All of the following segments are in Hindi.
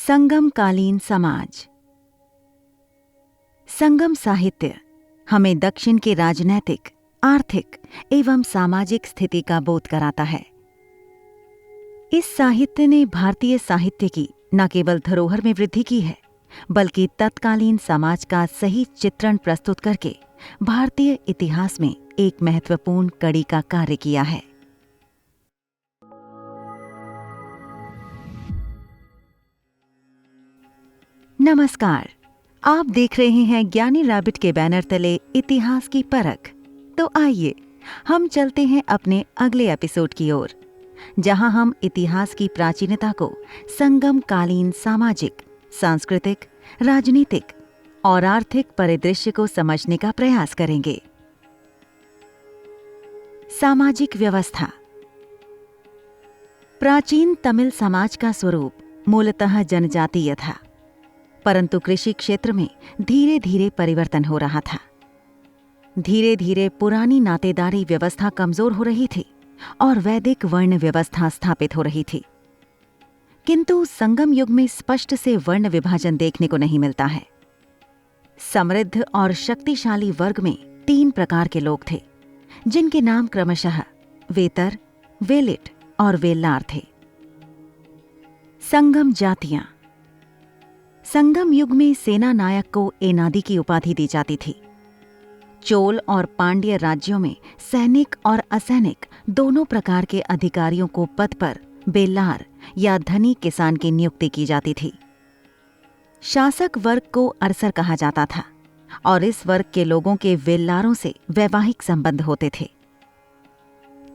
संगमकालीन समाज। संगम साहित्य हमें दक्षिण के राजनैतिक, आर्थिक एवं सामाजिक स्थिति का बोध कराता है। इस साहित्य ने भारतीय साहित्य की न केवल धरोहर में वृद्धि की है, बल्कि तत्कालीन समाज का सही चित्रण प्रस्तुत करके भारतीय इतिहास में एक महत्वपूर्ण कड़ी का कार्य किया है। नमस्कार, आप देख रहे हैं ज्ञानी रैबिट के बैनर तले इतिहास की परख। तो आइए हम चलते हैं अपने अगले एपिसोड की ओर, जहां हम इतिहास की प्राचीनता को संगमकालीन सामाजिक, सांस्कृतिक, राजनीतिक और आर्थिक परिदृश्य को समझने का प्रयास करेंगे। सामाजिक व्यवस्था। प्राचीन तमिल समाज का स्वरूप मूलतः जनजातीय था, परंतु कृषि क्षेत्र में धीरे धीरे परिवर्तन हो रहा था। धीरे धीरे पुरानी नातेदारी व्यवस्था कमजोर हो रही थी और वैदिक वर्ण व्यवस्था स्थापित हो रही थी। किंतु संगम युग में स्पष्ट से वर्ण विभाजन देखने को नहीं मिलता है। समृद्ध और शक्तिशाली वर्ग में 3 प्रकार के लोग थे, जिनके नाम क्रमशः वेतर, वेलिट और वेल्लार थे। संगम जातियां। संगम युग में सेना नायक को एनादी की उपाधि दी जाती थी। चोल और पांड्य राज्यों में सैनिक और असैनिक दोनों प्रकार के अधिकारियों को पद पर बेल्लार या धनी किसान की नियुक्ति की जाती थी। शासक वर्ग को अरसर कहा जाता था और इस वर्ग के लोगों के वेल्लारों से वैवाहिक संबंध होते थे।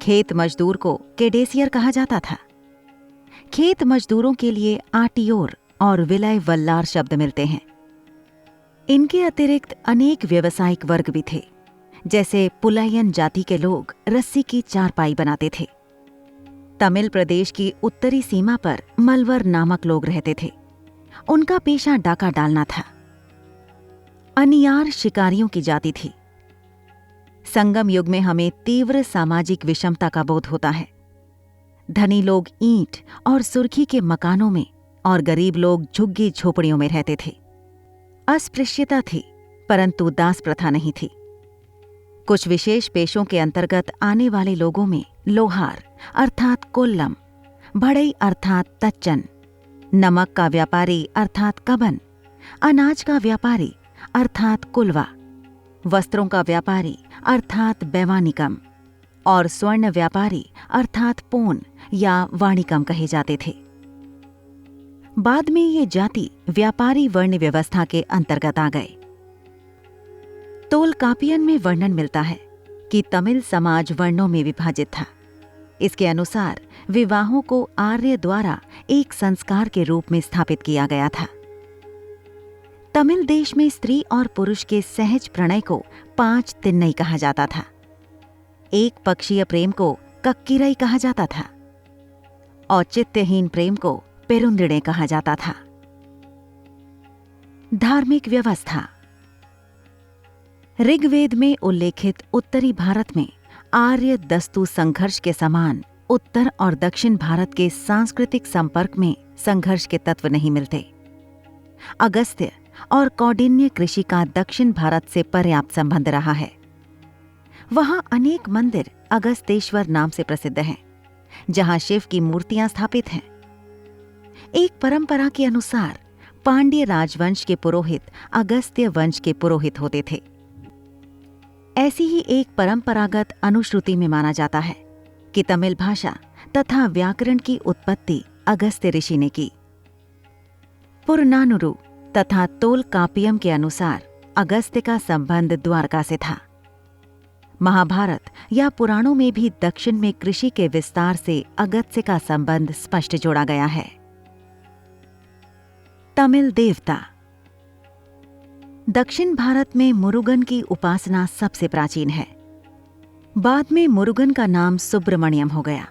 खेत मजदूर को केडेसियर कहा जाता था। खेत मजदूरों के लिए आटियोर और विलय वल्लार शब्द मिलते हैं। इनके अतिरिक्त अनेक व्यावसायिक वर्ग भी थे, जैसे पुलयन जाति के लोग रस्सी की चारपाई बनाते थे। तमिल प्रदेश की उत्तरी सीमा पर मलवर नामक लोग रहते थे। उनका पेशा डाका डालना था। अनियार शिकारियों की जाति थी। संगम युग में हमें तीव्र सामाजिक विषमता का बोध होता है। धनी लोग ईंट और सुर्खी के मकानों में और गरीब लोग झुग्गी झोपड़ियों में रहते थे। अस्पृश्यता थी, परंतु दास प्रथा नहीं थी। कुछ विशेष पेशों के अंतर्गत आने वाले लोगों में लोहार अर्थात कोल्लम, बढ़ई अर्थात तच्चन, नमक का व्यापारी अर्थात कबन, अनाज का व्यापारी अर्थात कुलवा, वस्त्रों का व्यापारी अर्थात बैवानिकम और स्वर्ण व्यापारी अर्थात पोन या वाणिकम कहे जाते थे। बाद में ये जाति व्यापारी वर्ण व्यवस्था के अंतर्गत आ गए। तोलकापियन में वर्णन मिलता है कि तमिल समाज वर्णों में विभाजित था। इसके अनुसार विवाहों को आर्य द्वारा एक संस्कार के रूप में स्थापित किया गया था। तमिल देश में स्त्री और पुरुष के सहज प्रणय को 5 तिन्नई कहा जाता था। एक पक्षीय प्रेम को कक्किरई कहा जाता था। औचित्यहीन प्रेम को पेरुंदिड़े कहा जाता था। धार्मिक व्यवस्था। ऋग्वेद में उल्लेखित उत्तरी भारत में आर्य दस्तु संघर्ष के समान उत्तर और दक्षिण भारत के सांस्कृतिक संपर्क में संघर्ष के तत्व नहीं मिलते। अगस्त्य और कौंडिन्य कृषि का दक्षिण भारत से पर्याप्त संबंध रहा है। वहां अनेक मंदिर अगस्तेश्वर नाम से प्रसिद्ध हैं, जहां शिव की मूर्तियां स्थापित हैं। एक परंपरा के अनुसार पांड्य राजवंश के पुरोहित अगस्त्य वंश के पुरोहित होते थे। ऐसी ही एक परंपरागत अनुश्रुति में माना जाता है कि तमिल भाषा तथा व्याकरण की उत्पत्ति अगस्त्य ऋषि ने की। पुरनानुरु तथा तोलकापियम के अनुसार अगस्त्य का संबंध द्वारका से था। महाभारत या पुराणों में भी दक्षिण में कृषि के विस्तार से अगस्त्य का संबंध स्पष्ट जोड़ा गया है। तमिल देवता। दक्षिण भारत में मुरुगन की उपासना सबसे प्राचीन है। बाद में मुरुगन का नाम सुब्रमण्यम हो गया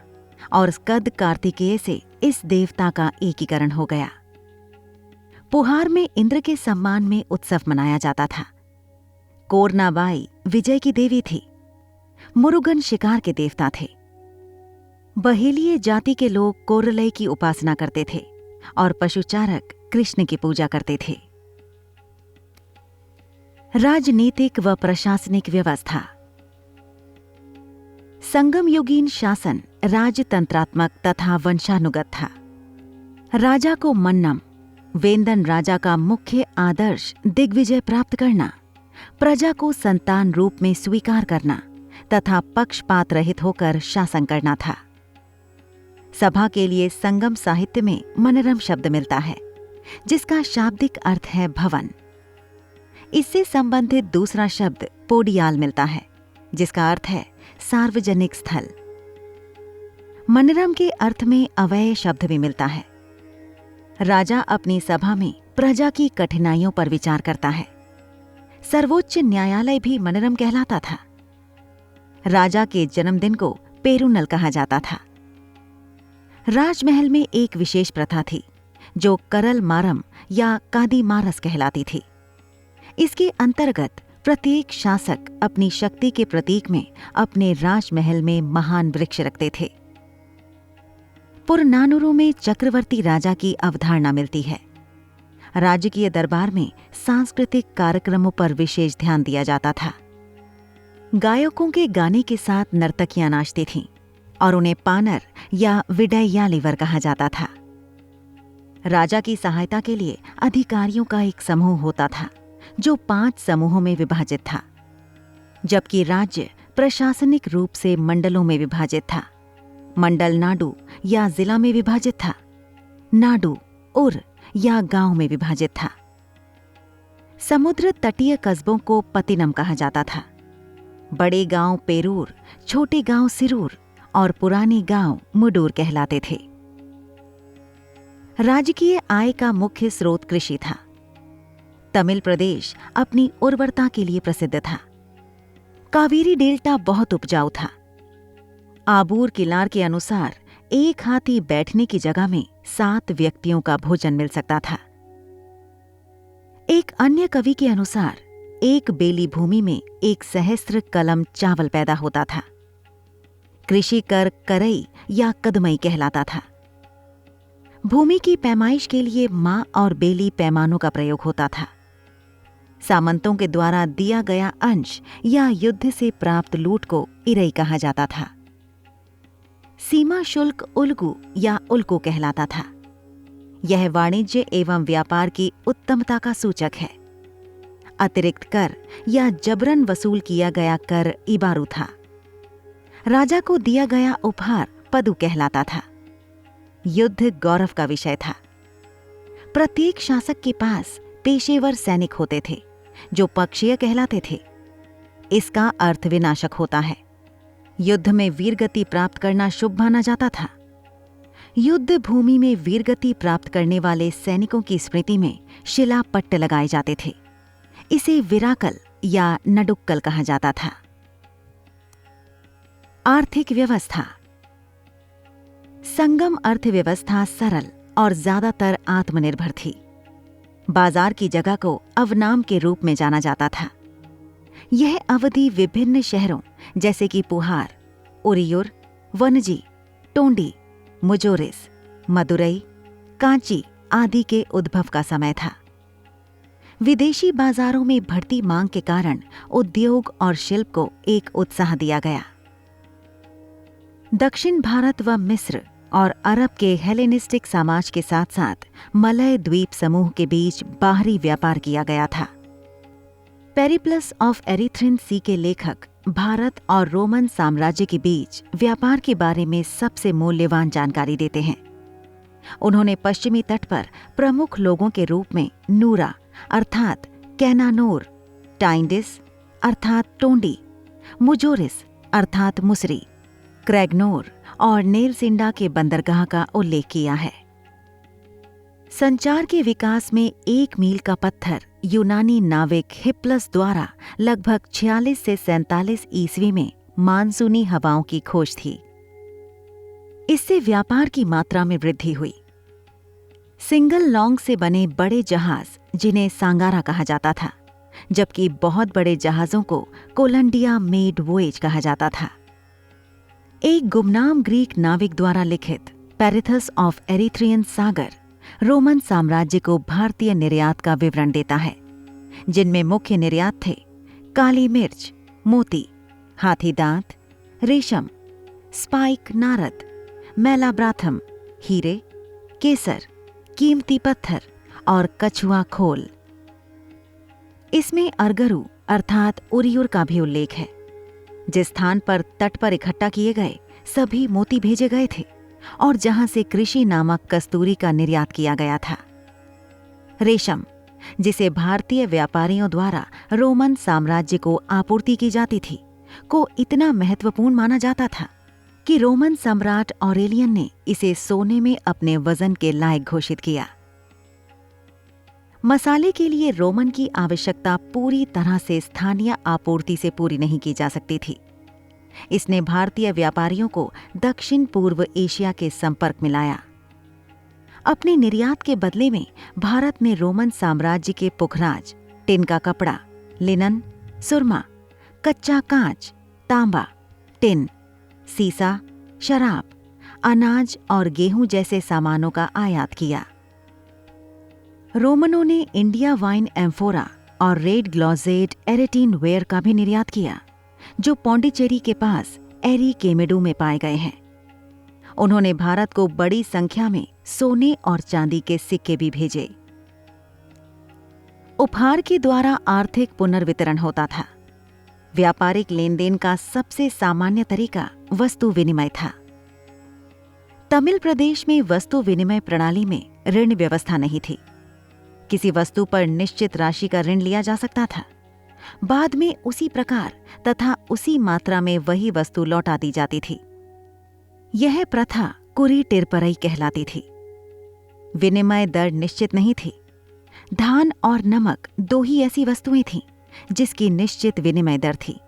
और स्कद कार्तिकेय से इस देवता का एकीकरण हो गया। पुहार में इंद्र के सम्मान में उत्सव मनाया जाता था। कोरनाबाई विजय की देवी थी। मुरुगन शिकार के देवता थे। बहेलिये जाति के लोग कोरलई की उपासना करते थे और पशुचारक कृष्ण की पूजा करते थे। राजनीतिक व प्रशासनिक व्यवस्था। संगम युगीन शासन राजतंत्रात्मक तथा वंशानुगत था। राजा को मन्नम, वेंदन राजा का मुख्य आदर्श दिग्विजय प्राप्त करना, प्रजा को संतान रूप में स्वीकार करना तथा पक्षपात रहित होकर शासन करना था। सभा के लिए संगम साहित्य में मनरम शब्द मिलता है, जिसका शाब्दिक अर्थ है भवन। इससे संबंधित दूसरा शब्द पोडियाल मिलता है, जिसका अर्थ है सार्वजनिक स्थल। मनरम के अर्थ में अव्यय शब्द भी मिलता है। राजा अपनी सभा में प्रजा की कठिनाइयों पर विचार करता है। सर्वोच्च न्यायालय भी मनरम कहलाता था। राजा के जन्मदिन को पेरुनल कहा जाता था। राजमहल में एक विशेष प्रथा थी, जो करल मारम या कादी मारस कहलाती थी। इसके अंतर्गत प्रत्येक शासक अपनी शक्ति के प्रतीक में अपने राजमहल में महान वृक्ष रखते थे। पुरनानुरु में चक्रवर्ती राजा की अवधारणा मिलती है। राजकीय दरबार में सांस्कृतिक कार्यक्रमों पर विशेष ध्यान दिया जाता था। गायकों के गाने के साथ नर्तकियां नाचती थीं और उन्हें पानर या विडैयालिवर कहा जाता था। राजा की सहायता के लिए अधिकारियों का एक समूह होता था, जो 5 समूहों में विभाजित था, जबकि राज्य प्रशासनिक रूप से मंडलों में विभाजित था। मंडल नाडु या जिला में विभाजित था, नाडु उर या गांव में विभाजित था। समुद्र तटीय कस्बों को पतिनम कहा जाता था। बड़े गांव पेरूर, छोटे गांव सिरूर और पुराने गांव मुडूर कहलाते थे। राजकीय आय का मुख्य स्रोत कृषि था। तमिल प्रदेश अपनी उर्वरता के लिए प्रसिद्ध था। कावेरी डेल्टा बहुत उपजाऊ था। आबूर किलार के अनुसार एक हाथी बैठने की जगह में 7 व्यक्तियों का भोजन मिल सकता था। एक अन्य कवि के अनुसार एक बेली भूमि में 1 सहस्त्र कलम चावल पैदा होता था। कृषि कर करई या कदमई कहलाता था। भूमि की पैमाइश के लिए माँ और बेली पैमानों का प्रयोग होता था। सामंतों के द्वारा दिया गया अंश या युद्ध से प्राप्त लूट को इरई कहा जाता था। सीमा शुल्क उल्गु या उल्कू कहलाता था। यह वाणिज्य एवं व्यापार की उत्तमता का सूचक है। अतिरिक्त कर या जबरन वसूल किया गया कर इबारू था। राजा को दिया गया उपहार पदु कहलाता था। युद्ध गौरव का विषय था। प्रत्येक शासक के पास पेशेवर सैनिक होते थे, जो पक्षीय कहलाते थे। इसका अर्थ विनाशक होता है। युद्ध में वीरगति प्राप्त करना शुभ माना जाता था। युद्ध भूमि में वीरगति प्राप्त करने वाले सैनिकों की स्मृति में शिला पट्ट लगाए जाते थे। इसे विराकल या नडुक्कल कहा जाता था। आर्थिक व्यवस्था। संगम अर्थव्यवस्था सरल और ज्यादातर आत्मनिर्भर थी। बाजार की जगह को अवनाम के रूप में जाना जाता था। यह अवधि विभिन्न शहरों जैसे कि पुहार, उरियूर, वनजी, टोंडी, मुजोरिस, मदुरई, कांची आदि के उद्भव का समय था। विदेशी बाजारों में बढ़ती मांग के कारण उद्योग और शिल्प को एक उत्साह दिया गया। दक्षिण भारत व मिस्र और अरब के हेलेनिस्टिक समाज के साथ साथ मलय द्वीप समूह के बीच बाहरी व्यापार किया गया था। पेरिप्लस ऑफ एरिथ्रिन सी के लेखक भारत और रोमन साम्राज्य के बीच व्यापार के बारे में सबसे मूल्यवान जानकारी देते हैं। उन्होंने पश्चिमी तट पर प्रमुख लोगों के रूप में नूरा अर्थात कैनानोर, टाइंडिस अर्थात टोंडी, मुजोरिस अर्थात मुसरी, क्रैगनोर और नेलसिंडा के बंदरगाह का उल्लेख किया है। संचार के विकास में 1 मील का पत्थर यूनानी नाविक हिप्लस द्वारा लगभग 46 से 47 ईस्वी में मानसूनी हवाओं की खोज थी। इससे व्यापार की मात्रा में वृद्धि हुई। सिंगल लॉन्ग से बने बड़े जहाज जिन्हें सांगारा कहा जाता था, जबकि बहुत बड़े जहाजों को कोलंडिया मेड वोएज कहा जाता था। एक गुमनाम ग्रीक नाविक द्वारा लिखित पेरिथस ऑफ एरिथ्रियन सागर रोमन साम्राज्य को भारतीय निर्यात का विवरण देता है, जिनमें मुख्य निर्यात थे काली मिर्च, मोती, हाथी दांत, रेशम, स्पाइक नारद, मैलाब्राथम, हीरे, केसर, कीमती पत्थर और कछुआ खोल। इसमें अरगरू अर्थात उरियुर का भी उल्लेख है। जिस स्थान पर तट पर इकट्ठा किए गए सभी मोती भेजे गए थे और जहां से कृषि नामक कस्तूरी का निर्यात किया गया था। रेशम, जिसे भारतीय व्यापारियों द्वारा रोमन साम्राज्य को आपूर्ति की जाती थी, को इतना महत्वपूर्ण माना जाता था कि रोमन सम्राट ऑरेलियन ने इसे सोने में अपने वजन के लायक घोषित किया। मसाले के लिए रोमन की आवश्यकता पूरी तरह से स्थानीय आपूर्ति से पूरी नहीं की जा सकती थी। इसने भारतीय व्यापारियों को दक्षिण पूर्व एशिया के संपर्क में लाया। अपने निर्यात के बदले में भारत ने रोमन साम्राज्य के पुखराज, टिन का कपड़ा, लिनन, सुरमा, कच्चा कांच, तांबा, टिन, सीसा, शराब, अनाज और गेहूं जैसे सामानों का आयात किया। रोमनों ने इंडिया वाइन एम्फोरा और रेड ग्लॉजेड एरेटीन वेयर का भी निर्यात किया, जो पौंडीचेरी के पास एरी केमेडू में पाए गए हैं। उन्होंने भारत को बड़ी संख्या में सोने और चांदी के सिक्के भी भेजे। उपहार के द्वारा आर्थिक पुनर्वितरण होता था। व्यापारिक लेन देन का सबसे सामान्य तरीका वस्तु विनिमय था। तमिल प्रदेश में वस्तु विनिमय प्रणाली में ऋण व्यवस्था नहीं थी। किसी वस्तु पर निश्चित राशि का ऋण लिया जा सकता था। बाद में उसी प्रकार तथा उसी मात्रा में वही वस्तु लौटा दी जाती थी। यह प्रथा कुरी टिरपरई कहलाती थी। विनिमय दर निश्चित नहीं थी। धान और नमक दो ही ऐसी वस्तुएं थीं जिसकी निश्चित विनिमय दर थी।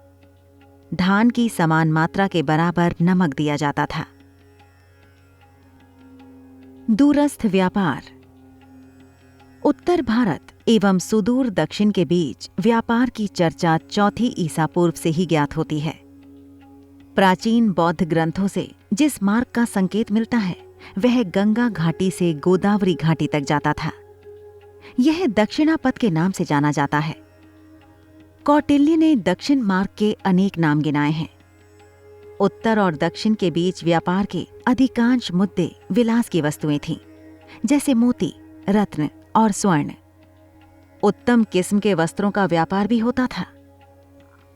धान की समान मात्रा के बराबर नमक दिया जाता था। दूरस्थ व्यापार। उत्तर भारत एवं सुदूर दक्षिण के बीच व्यापार की चर्चा चौथी ईसा पूर्व से ही ज्ञात होती है। प्राचीन बौद्ध ग्रंथों से जिस मार्ग का संकेत मिलता है वह गंगा घाटी से गोदावरी घाटी तक जाता था। यह दक्षिणापथ के नाम से जाना जाता है। कौटिल्य ने दक्षिण मार्ग के अनेक नाम गिनाए हैं। उत्तर और दक्षिण के बीच व्यापार के अधिकांश मुद्दे विलास की वस्तुएं थीं, जैसे मोती, रत्न और स्वर्ण। उत्तम किस्म के वस्त्रों का व्यापार भी होता था।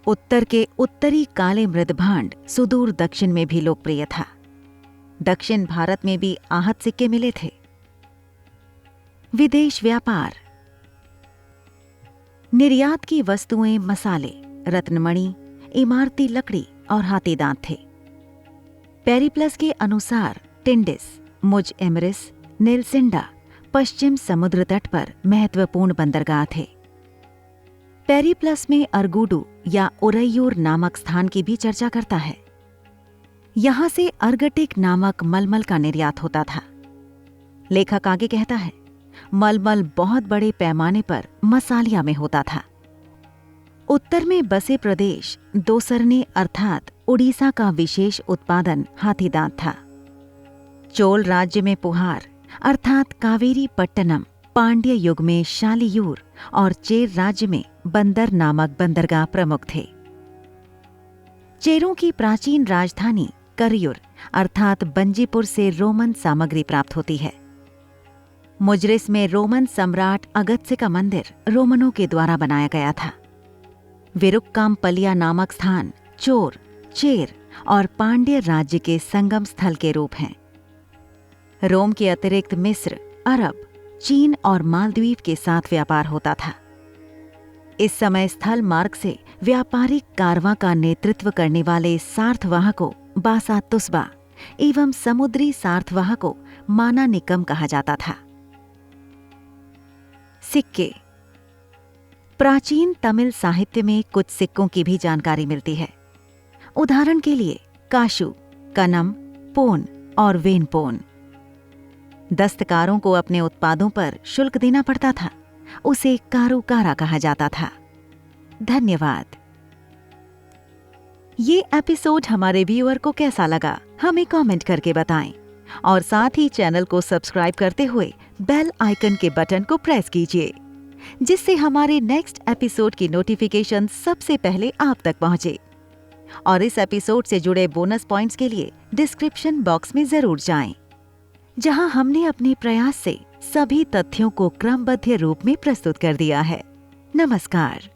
उत्तर के उत्तरी काले मृदभांड सुदूर दक्षिण में भी लोकप्रिय था। दक्षिण भारत में भी आहत सिक्के मिले थे। विदेश व्यापार। निर्यात की वस्तुएं मसाले, रत्नमणि, इमारती लकड़ी और हाथी दांत थे। पेरिप्लस के अनुसार टिंडिस, मुज एमरिस, नेल्सिंडा पश्चिम समुद्र तट पर महत्वपूर्ण बंदरगाह थे। पेरिप्लस में अरगुडू या उरैयूर नामक स्थान की भी चर्चा करता है। यहां से अर्गटिक नामक मलमल का निर्यात होता था। लेखक आगे कहता है, मलमल बहुत बड़े पैमाने पर मसालिया में होता था। उत्तर में बसे प्रदेश दोसरने अर्थात उड़ीसा का विशेष उत्पादन हाथी दांत था। चोल राज्य में पुहार अर्थात कावेरी पट्टनम पांड्य युग में शालियूर और चेर राज्य में बंदर नामक बंदरगाह प्रमुख थे। चेरों की प्राचीन राजधानी करयूर अर्थात बंजीपुर से रोमन सामग्री प्राप्त होती है। मुजरिस में रोमन सम्राट अगत्य का मंदिर रोमनों के द्वारा बनाया गया था। विरुक्कामपलिया नामक स्थान चोर, चेर और पांड्य राज्य के संगम स्थल के रूप हैं। रोम के अतिरिक्त मिस्र, अरब, चीन और मालदीव के साथ व्यापार होता था। इस समय स्थल मार्ग से व्यापारिक कारवां का नेतृत्व करने वाले सार्थवाहकों बासा तुस्बा एवं समुद्री सार्थवाहकों माना निकम कहा जाता था। सिक्के। प्राचीन तमिल साहित्य में कुछ सिक्कों की भी जानकारी मिलती है। उदाहरण के लिए काशु, कनम, पोन और वेनपोन। दस्तकारों को अपने उत्पादों पर शुल्क देना पड़ता था। उसे कारुकारा कहा जाता था। धन्यवाद। ये एपिसोड हमारे व्यूअर को कैसा लगा हमें कमेंट करके बताएं और साथ ही चैनल को सब्सक्राइब करते हुए बेल आइकन के बटन को प्रेस कीजिए, जिससे हमारे नेक्स्ट एपिसोड की नोटिफिकेशन सबसे पहले आप तक पहुंचे। और इस एपिसोड से जुड़े बोनस पॉइंट्स के लिए डिस्क्रिप्शन बॉक्स में जरूर जाएं, जहां हमने अपने प्रयास से सभी तथ्यों को क्रमबद्ध रूप में प्रस्तुत कर दिया है। नमस्कार।